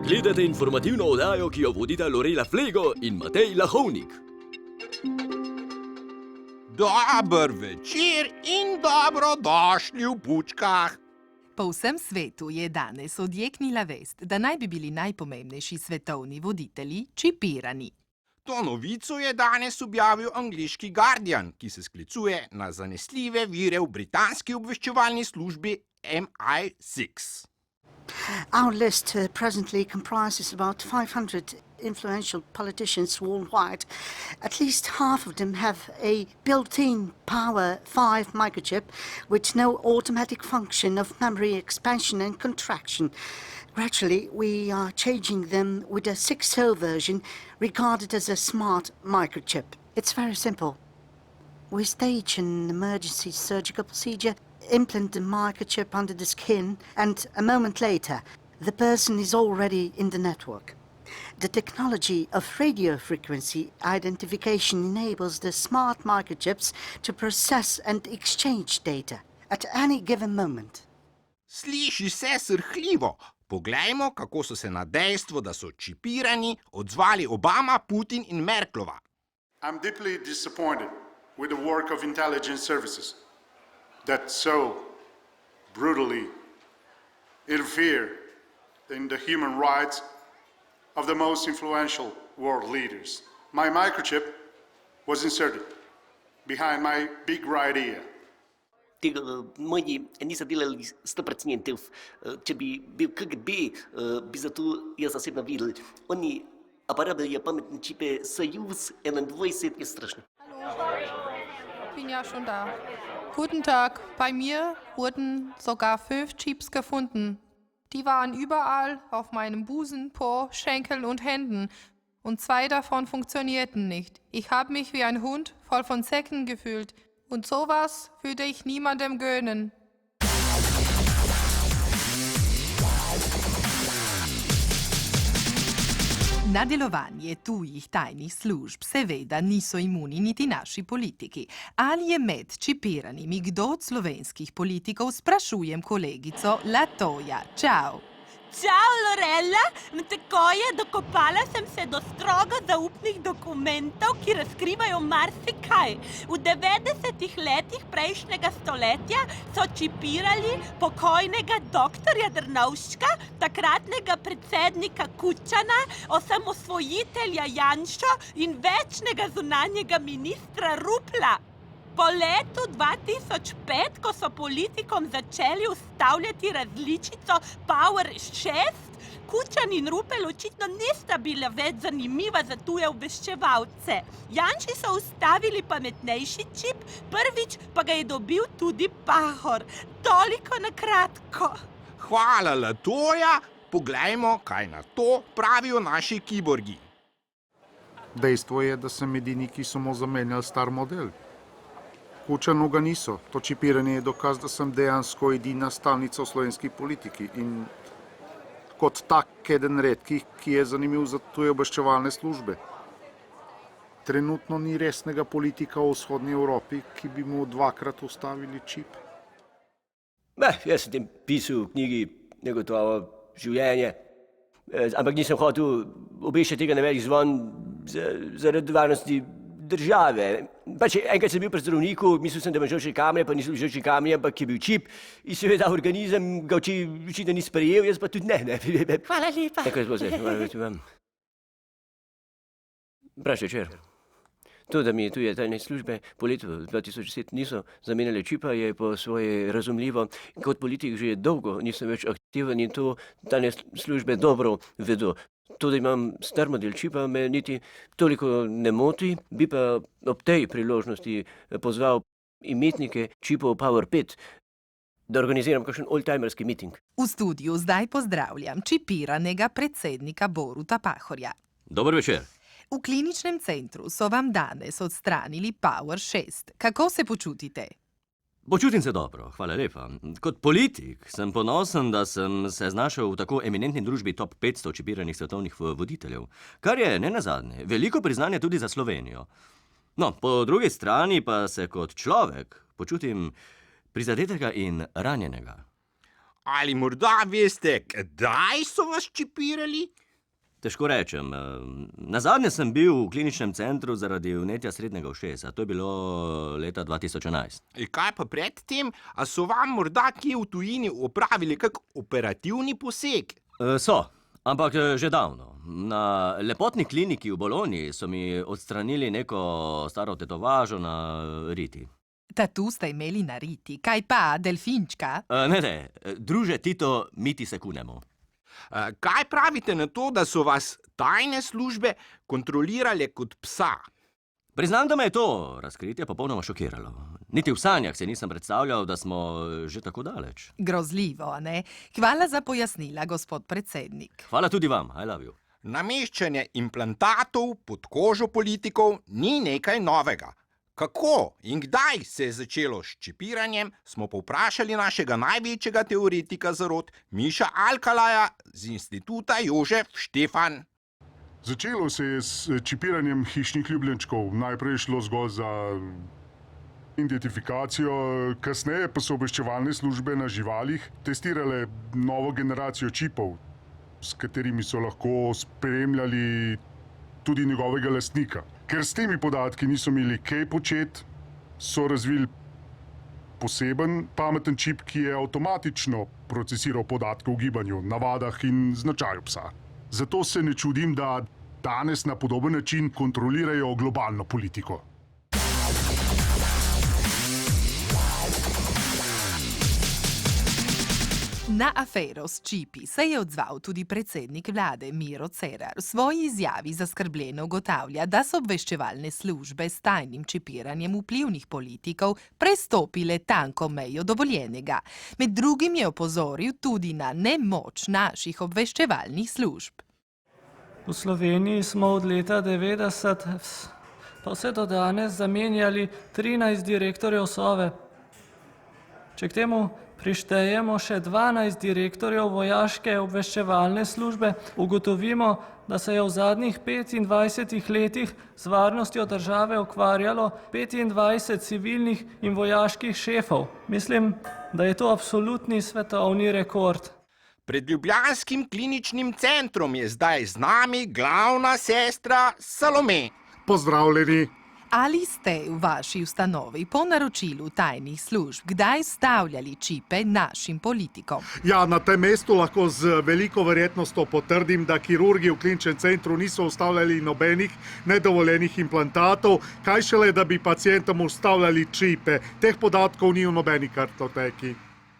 Gledate informativno oddajo, ki jo vodita Lorela Flego in Matej Lahovnik. Dober večer in dobrodošli v Bučkah. Po vsem svetu je danes odjeknila vest, da naj bi bili najpomembnejši svetovni voditelji čipirani. To novico je danes objavil angleški Guardian, ki se sklicuje na zanesljive vire v britanski obveščevalni službi MI6. Our list presently comprises about 500 influential politicians worldwide. At least half of them have a built-in Power 5 microchip with no automatic function of memory expansion and contraction. Gradually, we are changing them with a 6.0 version regarded as a smart microchip. It's very simple. We stage an emergency surgical procedure, implant the microchip under the skin, and a moment later, the person is already in the network. The technology of radio frequency identification enables the smart microchips to process and exchange data at any given moment. Sliši se srhljivo. Poglejmo, kako so se na dejstvo, da so čipirani, odzvali Obama, Putin in Merklova. I'm deeply disappointed with the work of intelligence services that so brutally interfere in the human rights of the most influential world leaders. My microchip was inserted behind my big right ear. Мои не са делали 100%, че би бил КГБ, би зато я съвсем видел. Они аппараты я памятни чипе Союз 21 ist страшно. Ich bin ja schon da. Guten Tag. Bei mir wurden sogar 5 Chips gefunden. Die waren überall auf meinem Busen, Po, Schenkel und Händen. Und 2 davon funktionierten nicht. Ich habe mich wie ein Hund voll von Zecken gefühlt. Und sowas würde ich niemandem gönnen. Na delovanje tujih tajnih služb seveda niso imuni niti naši politiki. Ali je med čipiranimi kdo od slovenskih politikov, sprašujem kolegico Latoja. Čau! Čau, Lorela! Tako je, dokopala sem se do strogo zaupnih dokumentov, ki razkrivajo marsikaj. V 90-ih letih prejšnjega stoletja so čipirali pokojnega doktorja Drnovška, takratnega predsednika Kučana, osamosvojitelja Janšo in večnega zunanjega ministra Rupla. Po letu 2005, ko so politikom začeli ustavljati različico Power 6, Kučan in Rupel očitno nista bila več zanimiva za tuje obveščevalce. Janši so ustavili pametnejši čip, prvič pa ga je dobil tudi Pahor. Toliko na kratko. Hvala, Latoja. Poglejmo, kaj na to pravijo naši kiborgi. Dejstvo je, da sem edini, ki so mu zamenjali star model. Kučanu ga niso. To čipiranje je dokaz, da sem dejansko edina stalnica v slovenski politiki in kot tak eden redkih, ki je zanimiv za tuje obveščevalne službe. Trenutno ni resnega politika v vzhodni Evropi, ki bi mu 2-krat ustavili čip. Jaz sem tem pisal v knjigi Negotovo življenje, ampak nisem hotel obešati tega na velik zvon zaradi varnosti države. Enkrat sem bil pri zdravniku, mislil sem, da imam žolčne kamne, pa nisem žolčne kamne, ampak je bil čip in seveda organizem ga očitno ni sprejel, jaz pa tudi ne. Hvala lepa. Tako je bilo zdaj, hvala lepa. Prav večer. To, da mi tuje tajne službe po letu 2010 niso zamenjali čipa, je po svoje razumljivo. Kot politik že dolgo nisem več aktiven in to tajne službe dobro vedo. To, da imam star model čipa, me niti toliko ne moti, bi pa ob tej priložnosti pozval imetnike čipov Power 5, da organiziram kakšen oldtimerski miting. V studiu zdaj pozdravljam čipiranega predsednika Boruta Pahorja. Dober večer. V kliničnem centru so vam danes odstranili Power 6. Kako se počutite? Počutim se dobro, hvala lepa. Kot politik sem ponosen, da sem se znašel v tako eminentni družbi top 500 čipiranih svetovnih voditeljev, kar je nenazadnje veliko priznanje tudi za Slovenijo. No, po drugi strani pa se kot človek počutim prizadetega in ranjenega. Ali morda veste, kdaj so vas čipirali? Težko rečem. Nazadnje sem bil v kliničnem centru zaradi vnetja srednjega ušesa. To je bilo leta 2011. Kaj pa predtem? A so vam morda kje v tujini opravili kak operativni poseg? So, ampak že davno. Na lepotni kliniki v Bologni so mi odstranili neko staro tetovažo na riti. Tatu ste imeli na riti, kaj pa, delfinčka? Ne, druže Tito, mi ti se kunemo. Kaj pravite na to, da so vas tajne službe kontrolirale kot psa? Priznam, da me je to razkritje popolnoma šokiralo. Niti v sanjah se nisem predstavljal, da smo že tako daleč. Grozljivo, ne? Hvala za pojasnila, gospod predsednik. Hvala tudi vam, I love you. Nameščanje implantatov pod kožo politikov ni nekaj novega. Kako in kdaj se je začelo s čipiranjem, smo povprašali našega največjega teoretika zarot, Miša Alkalaja z Instituta Jožef Štefan. Začelo se je s čipiranjem hišnih ljubljenčkov. Najprej je šlo zgolj za identifikacijo, kasneje pa so obveščevalne službe na živalih testirale novo generacijo čipov, s katerimi so lahko spremljali tudi njegovega lastnika. Ker s temi podatki niso imeli kaj početi, so razvili poseben pameten čip, ki je avtomatično procesiral podatke o gibanju, navadah in značaju psa. Zato se ne čudim, da danes na podoben način kontrolirajo globalno politiko. Na afero s čipi se je odzval tudi predsednik vlade Miro Cerar. V svoji izjavi zaskrbljeno ugotavlja, da so obveščevalne službe s tajnim čipiranjem vplivnih politikov prestopile tanko mejo dovoljenega. Med drugim je opozoril tudi na nemoč naših obveščevalnih služb. V Sloveniji smo od leta 90 pa vse do danes zamenjali 13 direktorjev Sove. Če k temu prištejemo še 12 direktorjev vojaške obveščevalne službe, ugotovimo, da se je v zadnjih 25 letih z varnostjo države ukvarjalo 25 civilnih in vojaških šefov. Mislim, da je to absolutni svetovni rekord. Pred ljubljanskim kliničnim centrom je zdaj z nami glavna sestra Salome. Pozdravljeni. Ali ste v vaši ustanovi po naročilu tajnih služb kdaj stavljali čipe našim politikom? Ja, na tem mestu lahko z veliko verjetnostjo potrdim, da kirurgi v kliničnem centru niso vstavljali nobenih nedovoljenih implantatov, kaj šele, da bi pacientom vstavljali čipe. Teh podatkov ni v nobeni kartoteki.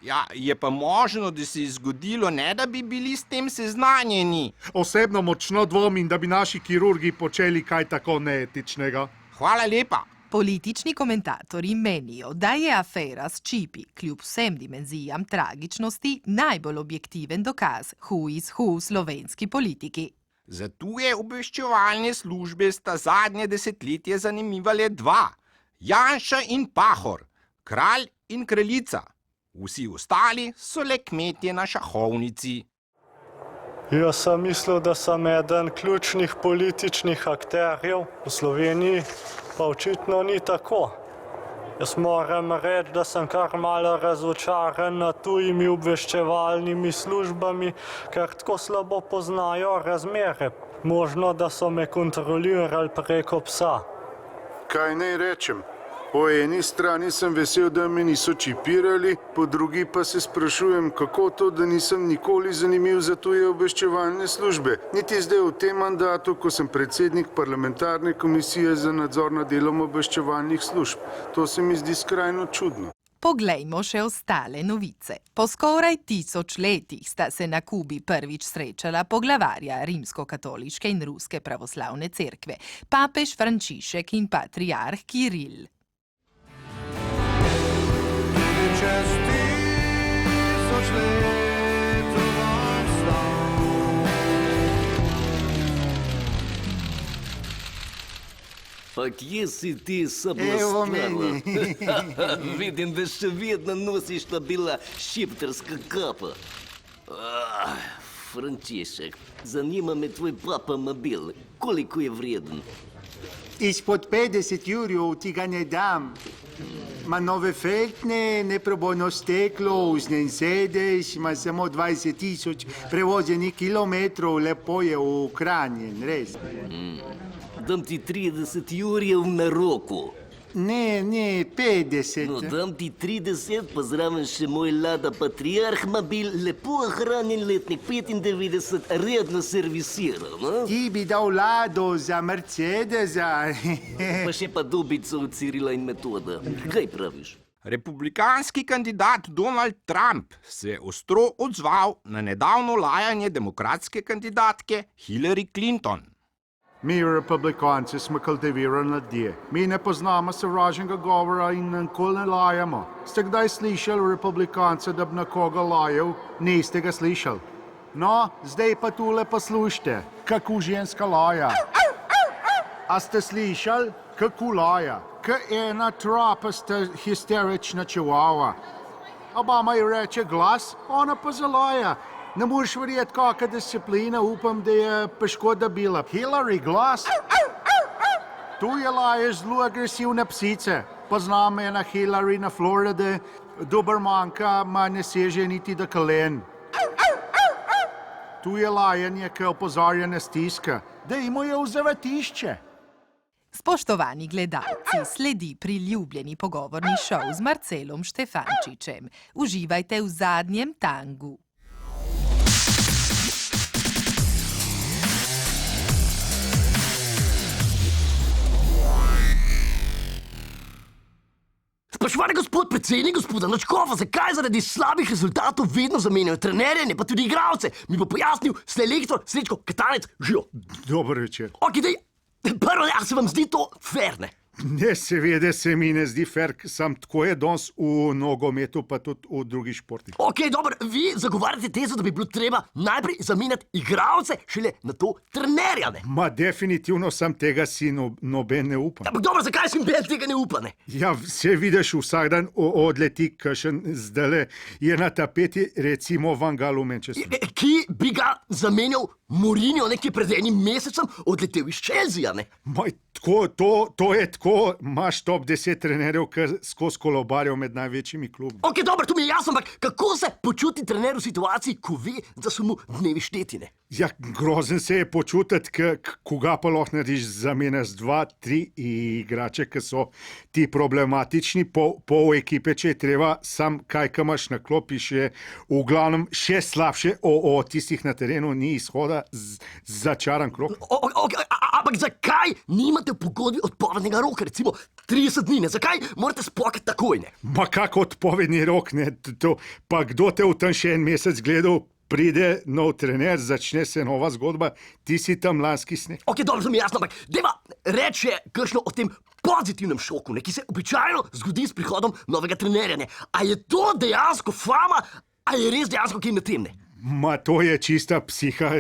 Ja, je pa možno, da se je zgodilo, ne da bi bili s tem seznanjeni. Osebno močno dvomim, da bi naši kirurgi počeli kaj tako neetičnega. Hvala lepa. Politični komentatorji menijo, da je afera s čipi, kljub vsem dimenzijam tragičnosti, najbolj objektiven dokaz who is who v slovenski politiki. Za tuje obveščevalne službe sta zadnje desetletje zanimivale dva. Janša in Pahor, kralj in kraljica. Vsi ostali so le kmetje na šahovnici. Jaz sem mislil, da sem eden ključnih političnih akterjev v Sloveniji, pa očitno ni tako. Jaz moram reči, da sem kar malo razočaran nad tujimi obveščevalnimi službami, ker tako slabo poznajo razmere. Možno, da so me kontrolirali preko psa. Kaj naj rečem? Po eni strani sem vesel, da me niso čipirali, po drugi pa se sprašujem, kako to, da nisem nikoli zanimiv za tuje obveščevalne službe. Niti zdaj v tem mandatu, ko sem predsednik parlamentarne komisije za nadzor nad delom obveščevalnih služb. To se mi zdi skrajno čudno. Poglejmo še ostale novice. Po skoraj 1000 letih sta se na Kubi prvič srečala poglavarja rimskokatoliške in ruske pravoslavne cerkve, papež Frančišek in patriarh Kiril. Pa kje si ti samostrela? Vidim, da še vedno nosiš ta bila šiptarska kapa. Frančišek, zanima me tvoj papamobil. Koliko je vreden? Izpod 50 jurjev ti ga ne dam. Ma nove feltne, neprebojno steklo, usnjen sedež, ima samo 20.000 prevoženih kilometrov, lepo je ukranjen, res. Dam ti 30 jurjev na roko. Ne, 50. No, dam ti 30, pa zraven še moj Lada Patriarh mobil, lepo ohranjen letnik 95, redno servisiral, no? Ti bi dal Lado za Mercedesa. Pa še pa dobico od Cirila in Metoda. Kaj praviš? Republikanski kandidat Donald Trump se je ostro odzval na nedavno lajanje demokratske kandidatke Hillary Clinton. Mi, republikanci, smo kultivirani ljudje. Mi ne poznamo sovražnega govora in nikoli ne lajamo. Ste kdaj slišali republikance, da bi na koga lajal? Niste ga slišali. No, zdaj pa tule poslušajte, kako ženska laja. A ste slišali, kako laja? Kot ena trapasta histerična čivava. Obama ji reče glas, ona pa zalaja. Ne moreš verjeti, kakšna disciplina, upam, da je poškoda bila. Hillary, glas? Tu je laješ zelo agresivne psice. Poznam ena Hillary na Floride, dobermanka, ma ne seže niti do kolen. Tu je lajanje, ki opozarja na stiska. Dajmo jo v zavetišče. Spoštovani gledalci, sledi priljubljeni pogovorni šov z Marcelom Štefančičem. Uživajte v zadnjem tangu. Spoštovani gospod predsednik, gospoda Nočkova, zakaj zaradi slabih rezultatov vedno zamenjajo trenerje, ne pa tudi igralce? Mi bo pojasnil selektor Srečko Katanec, živo. Dober večer. Ok, dej, prvo, a se vam zdi to fair, ne? Ne, seveda se mi ne zdi fair, sam tako je danes v nogometu, pa tudi v drugih športih. Ok, dobro, vi zagovarjate tezo, da bi bilo treba najprej zamenjati igralce, šele na to trenerja, ne? Ma definitivno sem tega si noben ne upam. Ampak dobro, zakaj si noben tega ne upa, ne? Ja, se vidiš vsak dan odleti, kakšen zdajle je na tapeti, recimo Van Gaal v Manchesteru. Ki bi ga zamenjal Mourinho nekje pred enim mesecem, odletel iz Chelsea, ne? Moj, tako, to je tako, imaš top 10 trenerjev, ki skozi kolobarjev med največjimi klubi. Ok, dobro, to mi je jasno, ampak kako se počuti trener v situaciji, ko ve, da so mu dnevi štetine? Ja, grozen se je počutiti, koga pa lahko narediš, zamenjaš 2-3 igrače, ki so ti problematični, pol ekipe, če je treba, sam kaj imaš na klopi, še v glavnem še slabše, o tistih na terenu ni izhoda, začaran krog. Ampak zakaj nimate v pogodbi odpovednega roka, recimo 30 dni, ne? Zakaj morate spokati takoj, ne? Ma kak odpovedni rok, ne? Pa kdo te v tam še en mesec gledal? Pride nov trener, začne se nova zgodba, ti si tam lanski sneg. Ok, dobro, to mi je jasno, ampak dajva reči kakšno o tem pozitivnem šoku, ne, ki se običajno zgodi s prihodom novega trenerja, ne. A je to dejansko fama, a je res dejansko kaj na tem, ne? Ma to je čista psiha,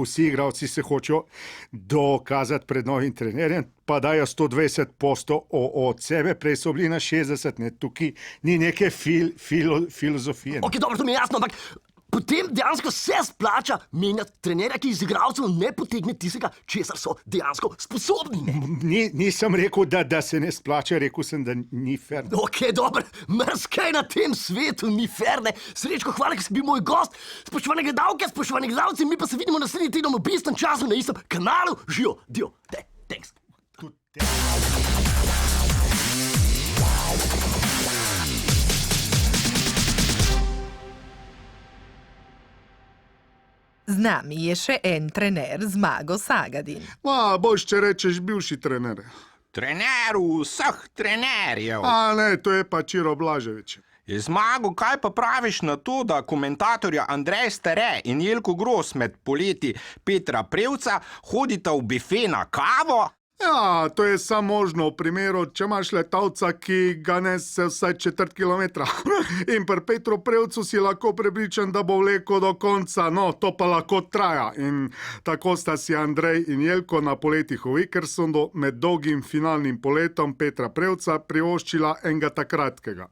vsi igralci se hočejo dokazati pred novim trenerjem, pa dajo 120% od sebe, prej so bili na 60, ne, tukaj ni neke filozofije. Ok, dobro, to mi je jasno, ampak potem dejansko se splača menjati trenerja, ki iz igralcev ne potegne tistega, česar so dejansko sposobni, ne? Nisem rekel, da se ne splača, rekel sem, da ni fair. Ok, dobro, marsikaj na tem svetu ni fair, ne? Srečko, hvala, ker si bil moj gost. Spoštovane gledalke, spoštovani gledalci, mi pa se vidimo naslednji teden ob istem času na istem kanalu. Živijo, dio, thanks. Z nami je še en trener, Zmago Sagadin. Boš, če rečeš bivši trener. Trener vseh trenerjev. A ne, to je pa Čiro Blažević. Zmago, kaj pa praviš na to, da komentatorja Andrej Stare in Jelko Gros med poleti Petra Prevca hodita v bife na kavo? Ja, to je samo možno v primeru, če imaš letalca, ki ga nese vsaj 4 kilometra. In pri Petru Prevcu si lahko prepričan, da bo vlekel do konca, no, to pa lahko traja. In tako sta si Andrej in Jelko na poletih v Vikersunu med dolgim finalnim poletom Petra Prevca privoščila enega takratkega.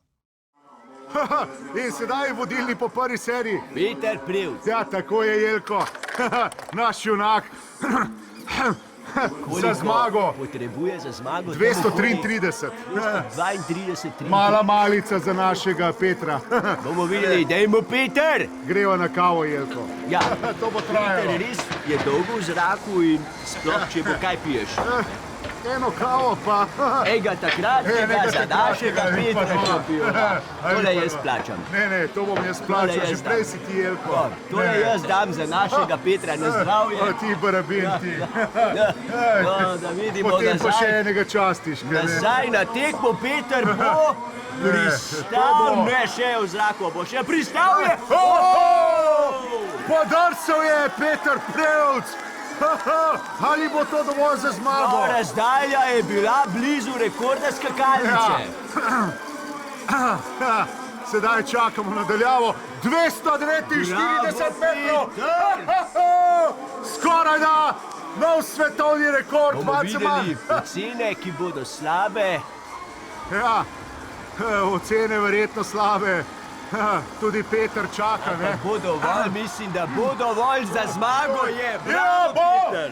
In sedaj vodilni po prvi seriji. Peter Prevc. Ja, tako je, Jelko. Naš junak. Za zmago. Potrebuje za zmago? 233. 232. Mala malica za našega Petra. Bomo videli, dajmo Peter! Greva na kavo, Jelko. Ja, To bo trajalo. Peter res je dolgo v zraku in sploh, če bo kaj piješ. Eno kavo pa. Ega takratnega za našega Petra šampiona. Tole jaz plačam. Ne, to bom jaz plačal, že prej si ti, Jelko. Tole jaz dam za našega Petra na zdravje. Ti barabin ti. No, da vidimo, Potem pa še nazaj, enega častiš. nazaj na tekmo Peter bo pristal, ne še v zraku, bo še pristal je. Podrsal je Peter Prevc. Ali bo to dovolj za zmago? No, razdalja je bila blizu rekorda skakalnice. Sedaj čakamo nadaljavo. 249 metrov. Skoraj da nov svetovni rekord. Bomo videli ocene, ki bodo slabe. Ja, ocene verjetno slabe. Tudi Peter čaka, ne? Bo dovolj, mislim, da bo dovolj za zmago je. Ja, Bravo, bo! Peter.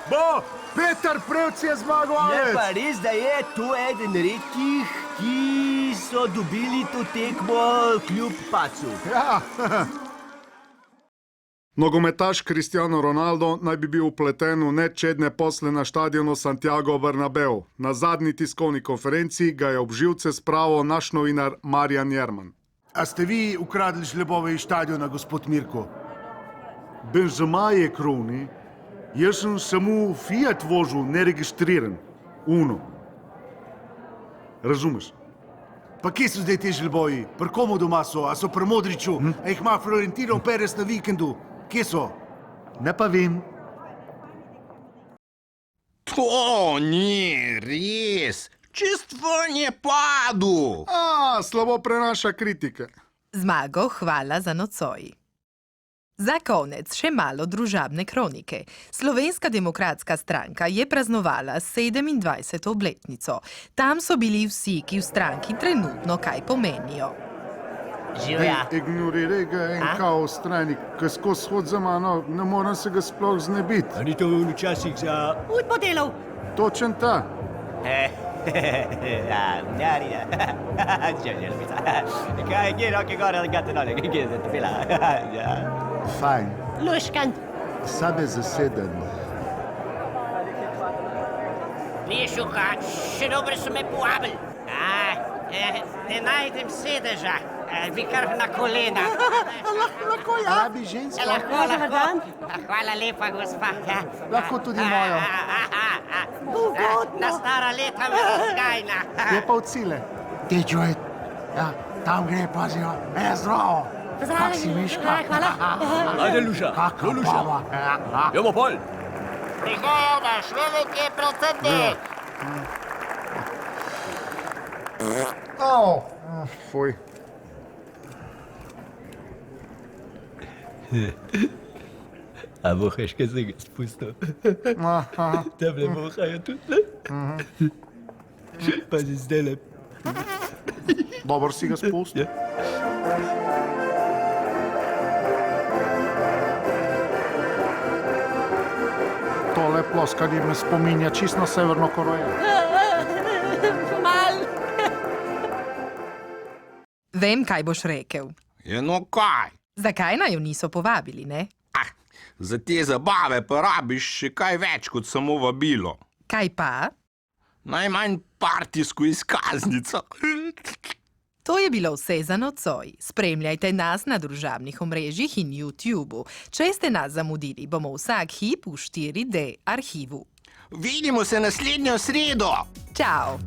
Bo! Peter Prevc je Je zmagovalec. pa res, da je to eden redkih, ki so dobili to tekmo kljub pacu. Ja. Nogometaš Cristiano Ronaldo naj bi bil vpleten v nečedne posle na štadionu Santiago Bernabeu. Na zadnji tiskovni konferenci ga je ob živce spravil naš novinar Marjan Jerman. A ste vi ukradli žlebove iz štadiona, gospod Mirko? Benzema je kroni. Jaz sem samo Fiat vozil, neregistriran. Uno. Razumeš? Pa kje so zdaj te žleboji? Pri komu doma so? A so pri Modriću? A jih ima Florentino Perez na vikendu? Kje so? Ne pa vem. To ni res. Čist ven je padel. Slabo prenaša kritike. Zmago, hvala za nocoj. Za konec še malo družabne kronike. Slovenska demokratska stranka je praznovala 27. obletnico. Tam so bili vsi, ki v stranki trenutno kaj pomenijo. Živja. Ignoriraj ga en kao strani, ki skozi hod za mano, ne morem se ga sploh znebiti. A ni to včasih za... Ud modelov. Točen ta. Kaj, kje roke gore, gate dole, kje se to bila? Fajn. Luškan. Sabe zaseden. Mišuka, še dobro so me povabili. Ne najdem sedeža. Vi kar na kolena. Lahko ja? Rabi žensko? Lahko. Hvala lepa, gospa. Lahko tudi mojo. Na stara leta me razgajna. Je pa v cile. Ti čuj, tam gre, pazijo. Zdravo. Kak si, Miška? Hvala. Ajde, Luša, do Luša. Jomo pol. Prihajaš, veliki procentnik. Fuj. A vohaš, kaj se ga spustil? Table vohajo tudi, ne? Pazi, zdaj lep. Dobro si ga spustil. Tole ploskanje me spominja čisto na Severno Korejo. Mal. Vem, kaj boš rekel. No kaj? Zakaj naj jo niso povabili, ne? Za te zabave pa rabiš še kaj več kot samo vabilo. Kaj pa? Najmanj partijsko izkaznico. To je bilo vse za nocoj. Spremljajte nas na družabnih omrežjih in YouTubu. Če ste nas zamudili, bomo vsak hip v 4D arhivu. Vidimo se naslednjo sredo. Čau!